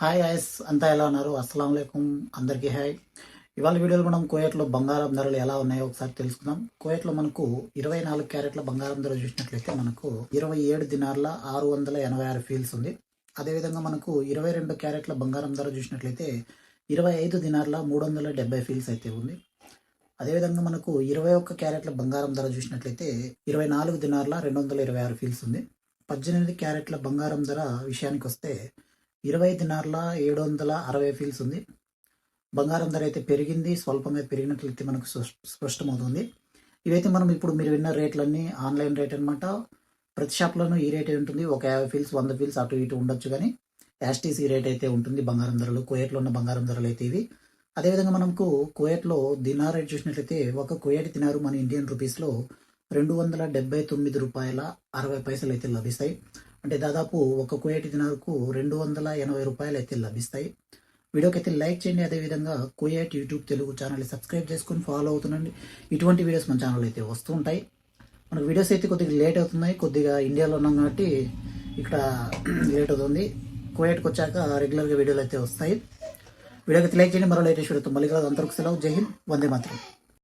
Hi ice అంతా ఎలా ఉన్నారు? అస్సలం అయికం అందరికీ హాయ్. ఇవాళ వీడియోలో మనం కువైట్లో బంగారం ధరలు ఎలా ఉన్నాయో ఒకసారి తెలుసుకుందాం. కువైట్లో మనకు 24 క్యారెట్ల బంగారం ధర చూసినట్లయితే మనకు 27 దినార్ల 686 ఫీల్స్ ఉంది. అదేవిధంగా మనకు 22 క్యారెట్ల బంగారం ధర చూసినట్లయితే 25 దినార్ల 370 ఫీల్స్ అయితే ఉంది. అదేవిధంగా మనకు 21 క్యారెట్ల బంగారం ధర చూసినట్లయితే 24 దినార్ల 226 ఫీల్స్ ఉంది. 18 క్యారెట్ల బంగారం ధర విషయానికి వస్తే 20 దినార్ల 760 ఫీల్స్ ఉంది. బంగారం ధర అయితే పెరిగింది, స్వల్పంగా పెరిగినట్లయితే మనకు స్పష్టమవుతుంది. ఇవైతే మనం ఇప్పుడు మీరు విన్న రేట్లన్నీ ఆన్లైన్ రేట్ అనమాట. ప్రతి షాప్లోనూ ఈ రేట్ ఉంటుంది. ఒక 50 ఫీల్స్ 100 ఫీల్స్ అటు ఇటు ఉండొచ్చు, కానీ యాస్టీసీ రేట్ అయితే ఉంటుంది బంగారం ధరలు. కువైట్లో ఉన్న బంగారం ధరలు అయితే ఇవి. అదేవిధంగా మనకు కువైట్లో దినార్ రేట్ చూసినట్లయితే ఒక కువైట్ దినారు మన ఇండియన్ రూపీస్లో 279 రూపాయల 60 పైసలు అయితే లభిస్తాయి. అంటే దాదాపు ఒక కువైట్ దినార్కు 280 రూపాయలు అయితే లభిస్తాయి. వీడియోకి అయితే లైక్ చేయండి. అదేవిధంగా కువైట్ యూట్యూబ్ తెలుగు ఛానల్ని సబ్స్క్రైబ్ చేసుకొని ఫాలో అవుతుండండి. ఇటువంటి వీడియోస్ మన ఛానల్ అయితే వస్తూ ఉంటాయి. మనకు వీడియోస్ అయితే కొద్దిగా లేట్ అవుతున్నాయి. కొద్దిగా ఇండియాలో ఉన్నాం కాబట్టి ఇక్కడ లేట్ అవుతుంది. కువైట్కి వచ్చాక రెగ్యులర్గా వీడియోలు అయితే వస్తాయి. వీడియోకి లైక్ చేయండి. మరో లేటెస్ట్ వీడియోతో మళ్ళీ కలదు. అంతవరకు సెలవు. జై హింద్, వందే మాతరం.